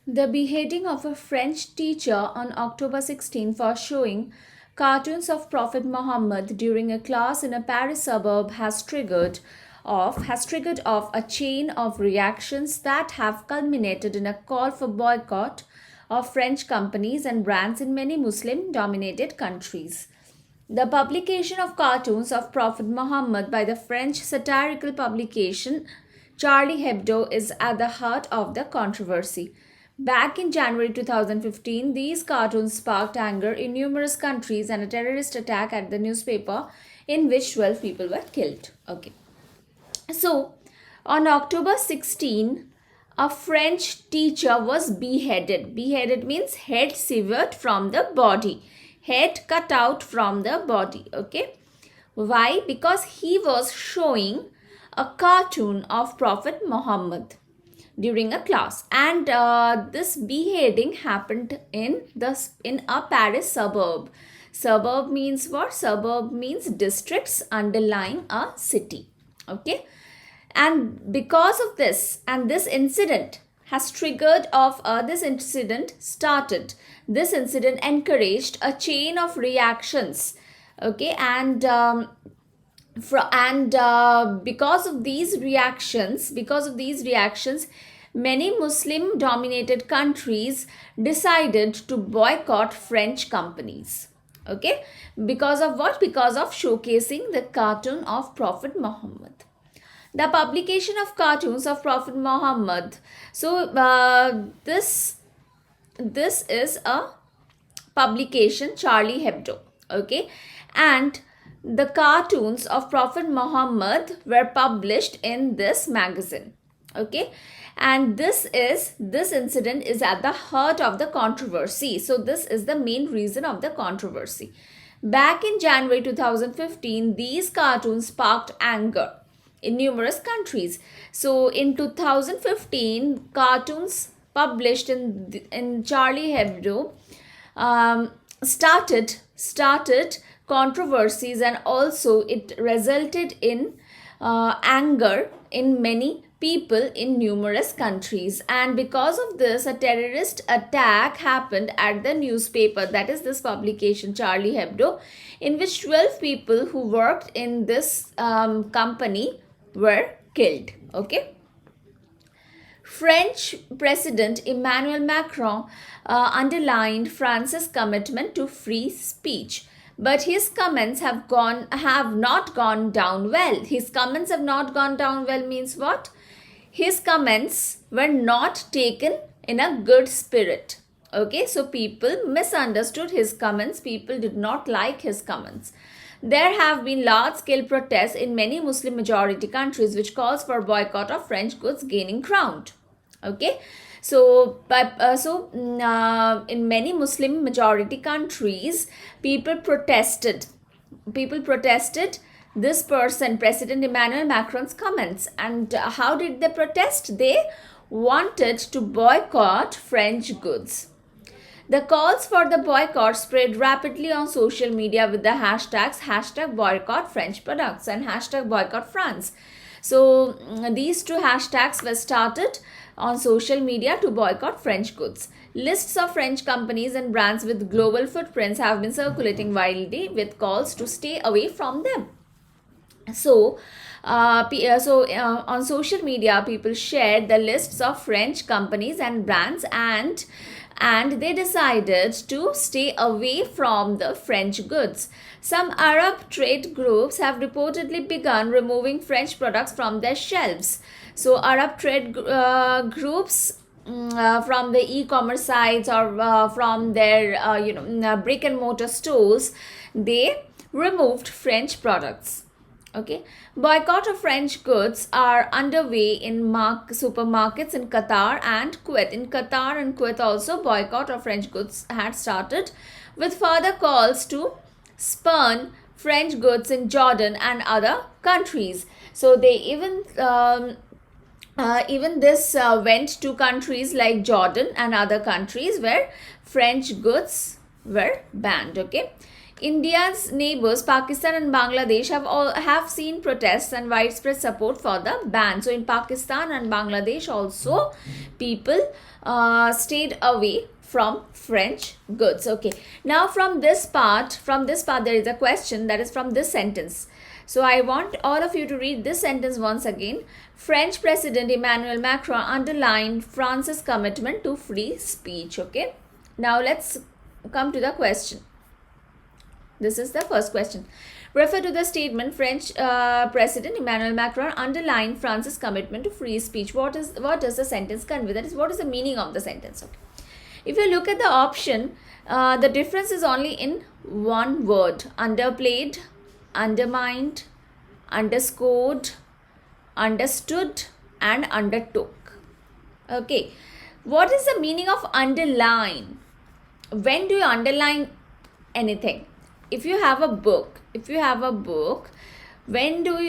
The beheading of a French teacher on October 16 for showing cartoons of Prophet Muhammad during a class in a Paris suburb has triggered off a chain of reactions that have culminated in a call for boycott of French companies and brands in many Muslim dominated countries. The publication of cartoons of Prophet Muhammad by the French satirical publication Charlie Hebdo is at the heart of the controversy. Back in January 2015, these cartoons sparked anger in numerous countries and a terrorist attack at the newspaper in which 12 people were killed. Okay. So, on October 16, a French teacher was beheaded. Beheaded means head severed from the body, head cut out from the body. Okay. Why? Because he was showing a cartoon of Prophet Muhammad during a class, and this beheading happened in a Paris suburb. Suburb means what? Suburb means districts underlying a city. Okay. And because of this, and this incident has triggered off this incident started this incident encouraged a chain of reactions. Okay. And because of these reactions, many Muslim dominated countries decided to boycott French companies. Okay. Because of what? Because of showcasing the cartoon of Prophet Muhammad. The publication of cartoons of Prophet Muhammad. So this is a publication, Charlie Hebdo. Okay. And the cartoons of Prophet Muhammad were published in this magazine. Okay. And this incident is at the heart of the controversy. So this is the main reason of the controversy. Back in January 2015, these cartoons sparked anger in numerous countries. So in 2015, cartoons published in Charlie Hebdo started controversies, and also it resulted in anger in many people in numerous countries. And because of this, a terrorist attack happened at the newspaper, that is this publication Charlie Hebdo, in which 12 people who worked in this company were killed. Okay. French President Emmanuel Macron underlined France's commitment to free speech, but his comments have not gone down well. His comments have not gone down well means what? His comments were not taken in a good spirit. Okay, so people misunderstood his comments. People did not like his comments. There have been large-scale protests in many Muslim majority countries which calls for boycott of French goods gaining ground. Okay, so in many Muslim majority countries, people protested this person, President Emmanuel Macron's comments. And how did they protest? They wanted to boycott French goods. The calls for the boycott spread rapidly on social media with the hashtags #boycott French products and #boycott France. So these two hashtags were started on social media to boycott French goods. Lists of French companies and brands with global footprints have been circulating widely with calls to stay away from them. So on social media, people shared the lists of French companies and brands, and they decided to stay away from the French goods. Some Arab trade groups have reportedly begun removing French products from their shelves. So Arab trade groups from the e-commerce sites or from their brick and mortar stores, they removed French products. Okay. Boycott of French goods are underway in supermarkets in Qatar and Kuwait. In Qatar and Kuwait also, boycott of French goods had started, with further calls to spurn French goods in Jordan and other countries. So they even this went to countries like Jordan and other countries where French goods were banned. Okay. India's neighbors Pakistan and Bangladesh have seen protests and widespread support for the ban. So in Pakistan and Bangladesh also, people stayed away from French goods. Okay. Now from this part there is a question that is from this sentence. So I want all of you to read this sentence once again. French President Emmanuel Macron underlined France's commitment to free speech. Okay. Now let's come to the question. This is the first question. Refer to the statement French President Emmanuel Macron underlined France's commitment to free speech. What does the sentence convey? That is, what is the meaning of the sentence? Okay. If you look at the option, the difference is only in one word: underplayed, undermined, underscored, understood, and undertook. Okay. What is the meaning of underline? When do you underline anything? If you have a book, if you read a book, when do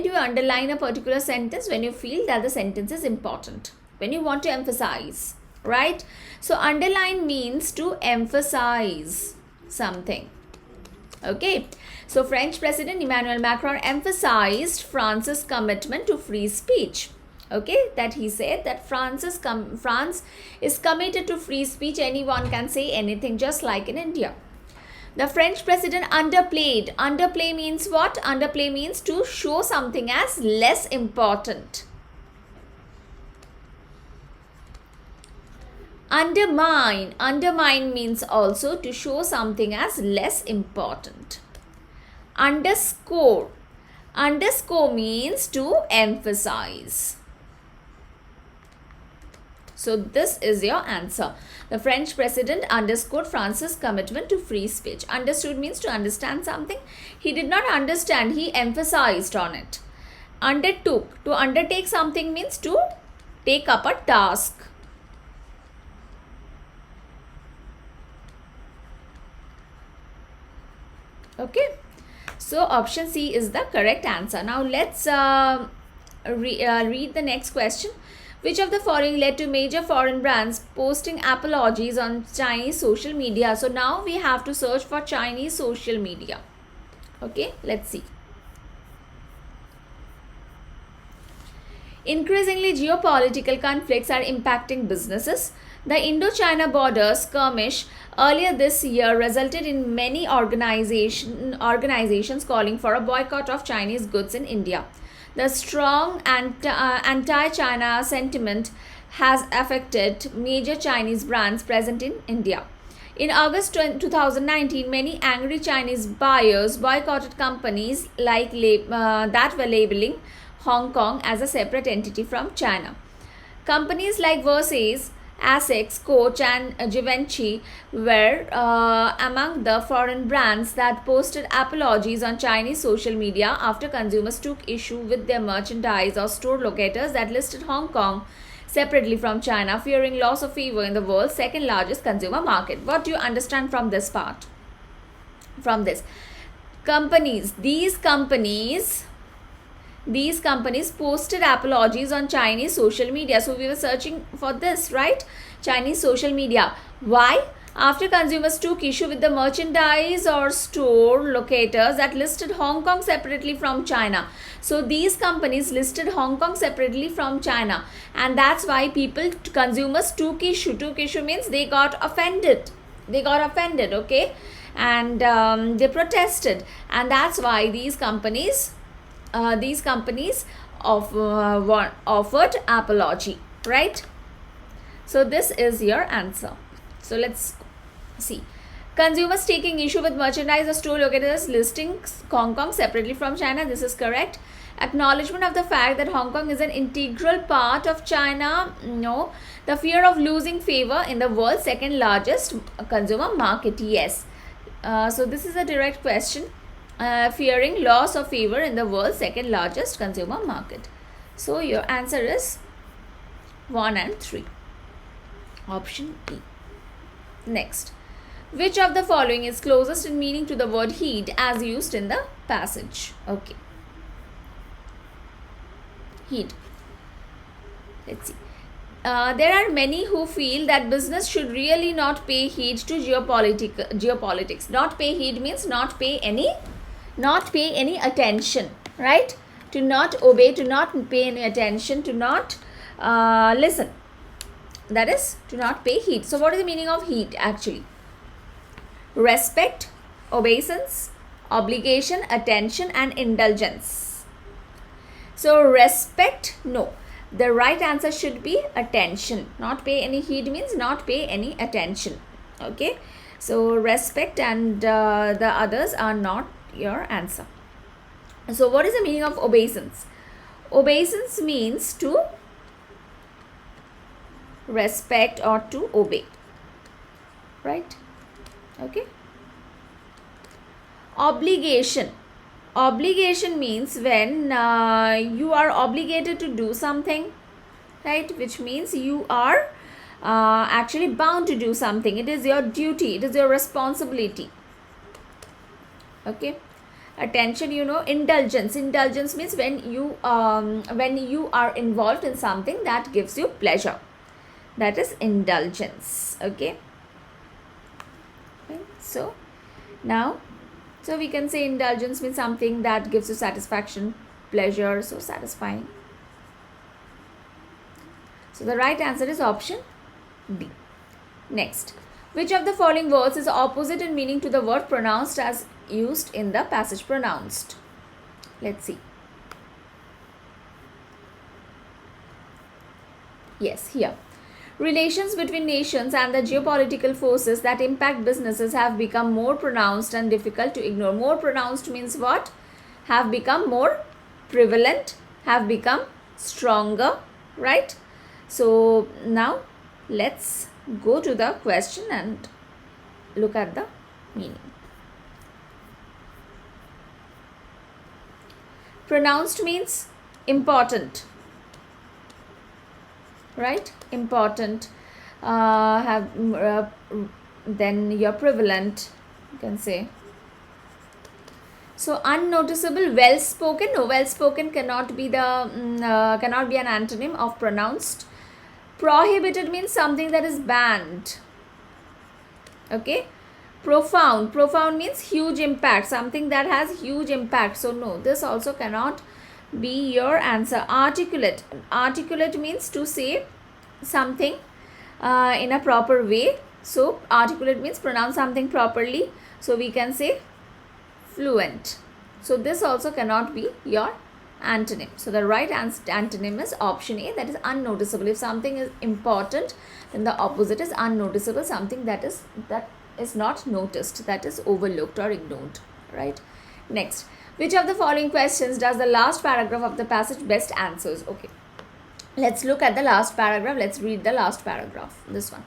you underline a particular sentence? When you feel that the sentence is important, when you want to emphasize, right? So underline means to emphasize something. Okay. So French President Emmanuel Macron emphasized France's commitment to free speech. Okay, that he said that France is committed to free speech. Anyone can say anything, just like in India. The French president underplayed. Underplay means what? Underplay means to show something as less important. Undermine. Undermine means also to show something as less important. Underscore. Underscore means to emphasize. So this is your answer. The French president underscored France's commitment to free speech. Understood means to understand something. He did not understand, he emphasized on it. Undertook. To undertake something means to take up a task. Okay. So option C is the correct answer. Now let's read the next question. Which of the following led to major foreign brands posting apologies on Chinese social media? So now we have to search for Chinese social media. Okay, let's see. Increasingly, geopolitical conflicts are impacting businesses. The Indo-China border skirmish earlier this year resulted in many organizations calling for a boycott of Chinese goods in India. The strong anti-China sentiment has affected major Chinese brands present in India. In August 2019, many angry Chinese buyers boycotted companies that were labeling Hong Kong as a separate entity from China. Companies like Versace, Asics, Coach and Givenchy were among the foreign brands that posted apologies on Chinese social media after consumers took issue with their merchandise or store locators that listed Hong Kong separately from China, fearing loss of favor in the world's second largest consumer market. What do you understand from this part? From this, these companies posted apologies on Chinese social media. So we were searching for this, right? Chinese social media. Why? After consumers took issue with the merchandise or store locators that listed Hong Kong separately from China. So these companies listed Hong Kong separately from China, and that's why consumers took issue. Took issue means they got offended. Okay, and they protested, and that's why these companies offered apology, right? So this is your answer. So let's see. Consumers taking issue with merchandise or store locators listing Hong Kong separately from China. This is correct. Acknowledgement of the fact that Hong Kong is an integral part of China. No. The fear of losing favor in the world's second largest consumer market. Yes. So this is a direct question. Fearing loss of favor in the world's second largest consumer market. So your answer is 1 and 3. Option E. Next. Which of the following is closest in meaning to the word heed as used in the passage? Okay. Heed. Let's see. there are many who feel that business should really not pay heed to geopolitics. Not pay heed means not pay any attention, right? To not obey, to not pay any attention, to not listen. That is to not pay heed. So what is the meaning of heed actually? Respect, obeisance, obligation, attention, and indulgence. So respect, no. The right answer should be attention. Not pay any heed means not pay any attention. Okay. So respect and the others are not your answer. So what is the meaning of obeisance? Obeisance means to respect or to obey. Right? Okay. Obligation. Obligation means when you are obligated to do something, right? Which means you are actually bound to do something. It is your duty. It is your responsibility. Okay. Attention, indulgence. Indulgence means when you are involved in something that gives you pleasure. That is indulgence. Okay. So now, so we can say indulgence means something that gives you satisfaction, pleasure, so satisfying. So the right answer is option B. Next, which of the following words is opposite in meaning to the word pronounced as used in the passage pronounced? Let's see. Yes, here. Relations between nations and the geopolitical forces that impact businesses have become more pronounced and difficult to ignore. More pronounced means what? Have become more prevalent, have become stronger, right? So now let's go to the question and look at the meaning. Pronounced means important, right? Important. Then you're prevalent, you can say. So unnoticeable, well spoken. No, well spoken cannot be cannot be an antonym of pronounced. Prohibited means something that is banned. Okay. Profound. Profound means huge impact, something that has huge impact. So no, this also cannot be your answer. Articulate. Articulate means to say something in a proper way. So articulate means pronounce something properly. So we can say fluent. So this also cannot be your antonym. So the right antonym is option A, that is unnoticeable. If something is important, then the opposite is unnoticeable, something that is not noticed, that is overlooked or ignored, right? Next, which of the following questions does the last paragraph of the passage best answers? Okay, let's look at the last paragraph. Let's read the last paragraph, this one.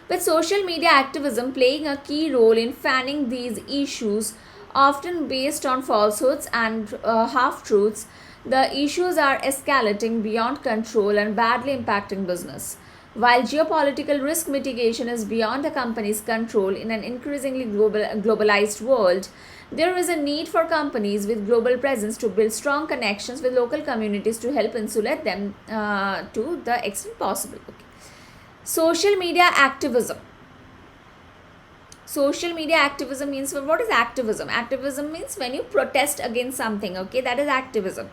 With social media activism playing a key role in fanning these issues, often based on falsehoods and half-truths, the issues are escalating beyond control and badly impacting business. While geopolitical risk mitigation is beyond a company's control in an increasingly globalized world, there is a need for companies with global presence to build strong connections with local communities to help insulate them to the extent possible. Okay. Social media activism. Social media activism means, what is activism? Activism means when you protest against something, okay, that is activism.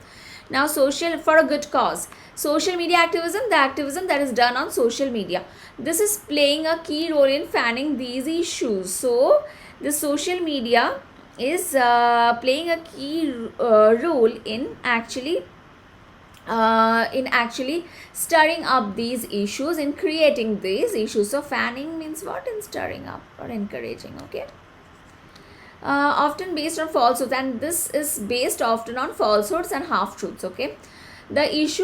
Now social, for a good cause. Social media activism, the activism that is done on social media. This is playing a key role in fanning these issues. So the social media is playing a key role in actually stirring up these issues, in creating these issues. So fanning means what? In stirring up or encouraging, okay. Often based on falsehoods, and this is based often on falsehoods and half-truths, okay. These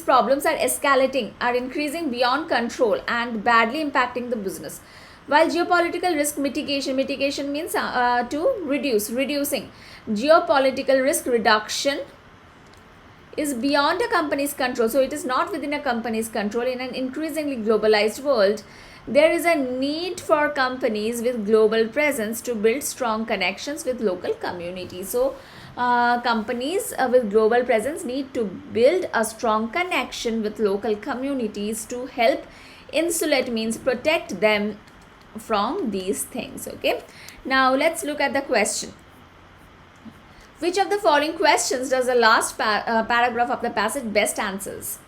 problems are escalating, are increasing beyond control and badly impacting the business. While geopolitical risk mitigation means to reducing. Geopolitical risk reduction is beyond a company's control. So it is not within a company's control. In an increasingly globalized world, there is a need for companies with global presence to build strong connections with local communities. So companies with global presence need to build a strong connection with local communities to help insulate, means protect them from these things. Okay, now let's look at the question. Which of the following questions does the last paragraph of the passage best answers?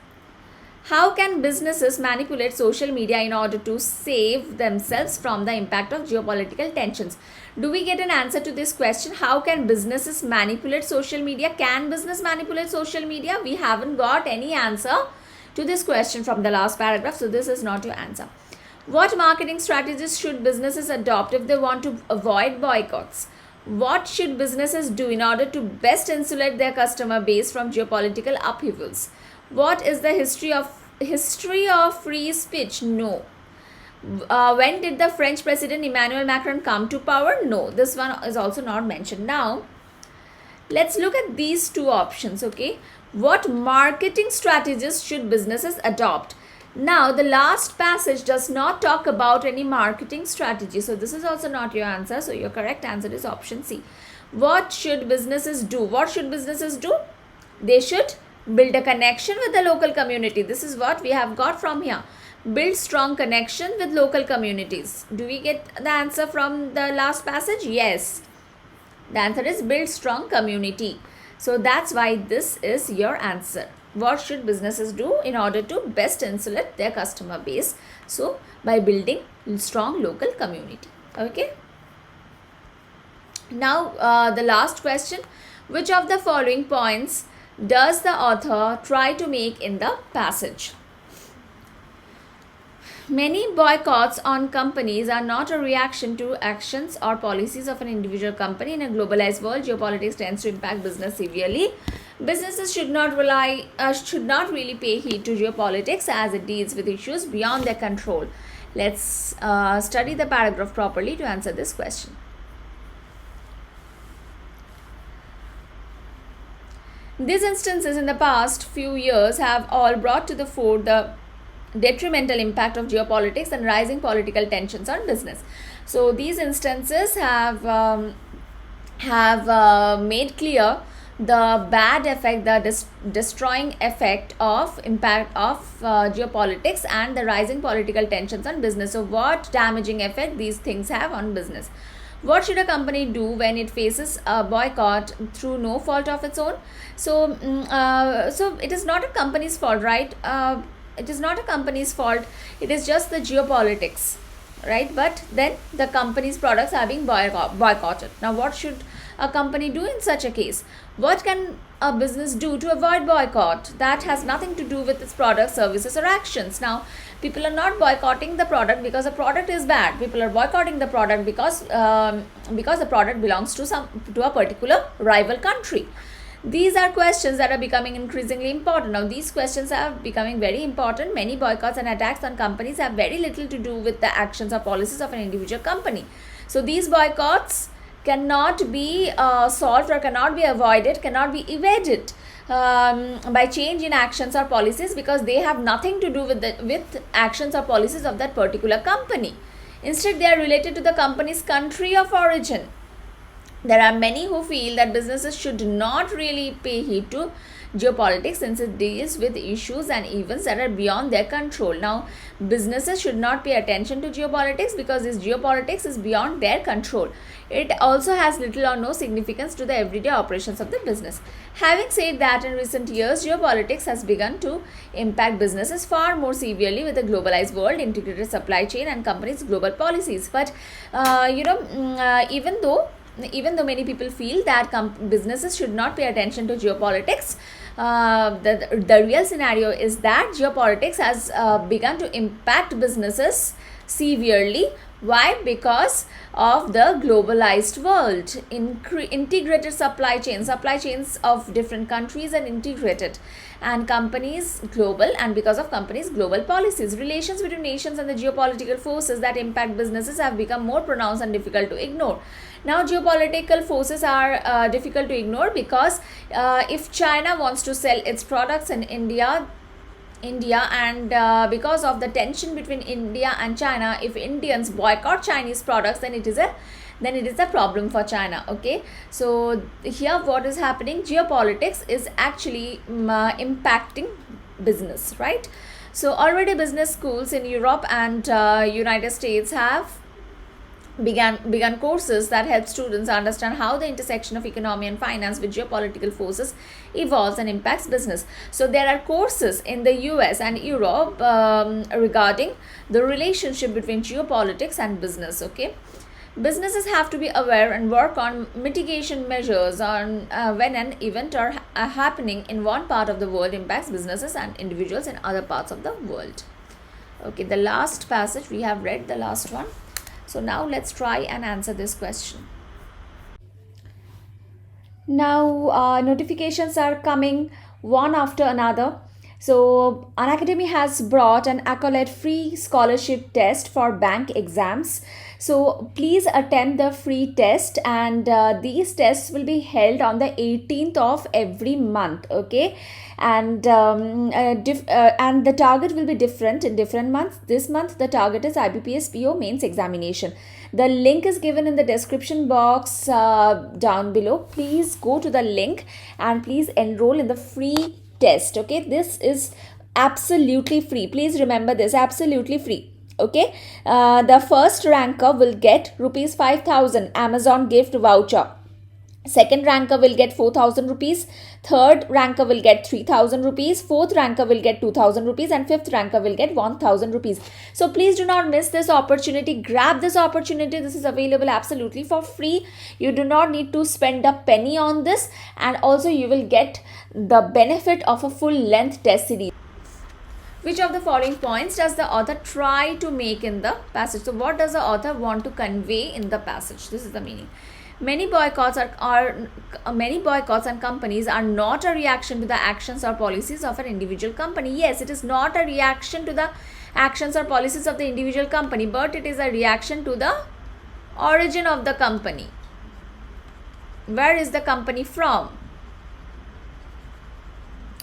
How can businesses manipulate social media in order to save themselves from the impact of geopolitical tensions? Do we get an answer to this question? How can businesses manipulate social media? Can business manipulate social media? We haven't got any answer to this question from the last paragraph, so this is not your answer. What marketing strategies should businesses adopt if they want to avoid boycotts? What should businesses do in order to best insulate their customer base from geopolitical upheavals? What is the history of free speech? No. When did the French President Emmanuel Macron come to power? No. This one is also not mentioned. Now, let's look at these two options. Okay, what marketing strategies should businesses adopt? Now, the last passage does not talk about any marketing strategy, so this is also not your answer. So your correct answer is option C. What should businesses do? What should businesses do? They should build a connection with the local community. This is what we have got from here. Build strong connection with local communities. Do we get the answer from the last passage? Yes. The answer is build strong community. So that's why this is your answer. What should businesses do in order to best insulate their customer base? So by building strong local community. Okay. Now the last question. Which of the following points does the author try to make in the passage? Many boycotts on companies are not a reaction to actions or policies of an individual company. In a globalized world, geopolitics tends to impact business severely. Businesses should not really pay heed to geopolitics as it deals with issues beyond their control. Let's study the paragraph properly to answer this question. These instances in the past few years have all brought to the fore the detrimental impact of geopolitics and rising political tensions on business. So these instances have made clear the bad effect, the destroying effect of impact of geopolitics and the rising political tensions on business. So what damaging effect these things have on business? What should a company do when it faces a boycott through no fault of its own? So it is not a company's fault, right? It is not a company's fault. It is just the geopolitics, right? But then the company's products are being boycotted. Now, what should a company do in such a case? What can a business do to avoid boycott? That has nothing to do with its products, services, or actions. Now, people are not boycotting the product because the product is bad. People are boycotting the product because the product belongs to a particular rival country. These are questions that are becoming increasingly important. Now, these questions are becoming very important. Many boycotts and attacks on companies have very little to do with the actions or policies of an individual company. So, these boycotts cannot be solved or cannot be avoided, cannot be evaded by change in actions or policies, because they have nothing to do with actions or policies of that particular company. Instead, they are related to the company's country of origin. There are many who feel that businesses should not really pay heed to geopolitics since it deals with issues and events that are beyond their control. Now, businesses should not pay attention to geopolitics because this geopolitics is beyond their control. It also has little or no significance to the everyday operations of the business. Having said that, in recent years, geopolitics has begun to impact businesses far more severely with a globalized world, integrated supply chain, and companies' global policies. But even though many people feel that businesses should not pay attention to geopolitics, the real scenario is that geopolitics has begun to impact businesses severely. Why? Because of the globalized world, integrated supply chains of different countries are integrated, and companies global, and because of companies' global policies, relations between nations and the geopolitical forces that impact businesses have become more pronounced and difficult to ignore. Now, geopolitical forces are difficult to ignore because if China wants to sell its products in India, and because of the tension between India and China, if Indians boycott Chinese products, then it is a then it is a problem for China. Okay, so here what is happening, geopolitics is actually impacting business, right? So already business schools in Europe and United States have began courses that help students understand how the intersection of economy and finance with geopolitical forces evolves and impacts business. So there are courses in the US and Europe regarding the relationship between geopolitics and business. Okay, businesses have to be aware and work on mitigation measures on when an event are happening in one part of the world impacts businesses and individuals in other parts of the world. Okay, the last passage we have read, the last one. So now let's try and answer this question. Now notifications are coming one after another. So Unacademy has brought an accolade free scholarship test for bank exams. So please attend the free test, and these tests will be held on the 18th of every month. Okay, and and the target will be different in different months. This month the target is IBPS PO mains examination. The link is given in the description box down below. Please go to the link and please enroll in the free test. Okay, this is absolutely free. Please remember this, absolutely free. Okay, the first ranker will get rupees 5,000 Amazon gift voucher. Second ranker will get 4,000 rupees. Third ranker will get 3,000 rupees. Fourth ranker will get 2,000 rupees. And fifth ranker will get 1,000 rupees. So please do not miss this opportunity. Grab this opportunity. This is available absolutely for free. You do not need to spend a penny on this. And also you will get the benefit of a full length test series. Which of the following points does the author try to make in the passage? So what does the author want to convey in the passage? This is the meaning. Many boycotts and companies are not a reaction to the actions or policies of an individual company. Yes, it is not a reaction to the actions or policies of the individual company, but it is a reaction to the origin of the company. Where is the company from?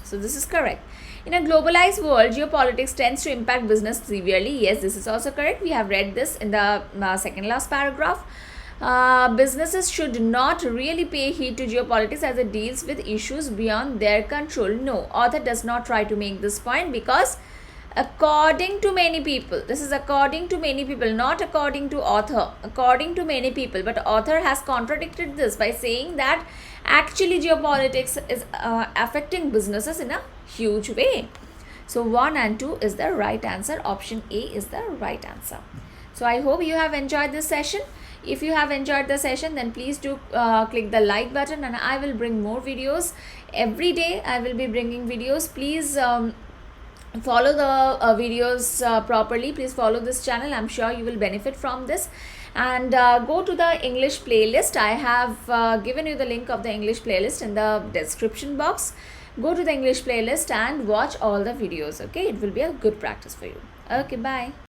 So this is correct. In a globalized world, geopolitics tends to impact business severely. Yes, this is also correct. We have read this in the second last paragraph. Businesses should not really pay heed to geopolitics as it deals with issues beyond their control. No, author does not try to make this point because according to many people, this is according to many people, not according to author, according to many people, but author has contradicted this by saying that actually geopolitics is affecting businesses in a huge way. So 1 and 2 is the right answer. Option A is the right answer. So I hope you have enjoyed this session. If you have enjoyed the session, then please do click the like button, and I will bring more videos every day. I will be bringing videos. Please follow the videos properly. Please follow this channel. I'm sure you will benefit from this. And go to the English playlist. I have given you the link of the English playlist in the description box. Go to the English playlist and watch all the videos. Okay, it will be a good practice for you. Okay, bye.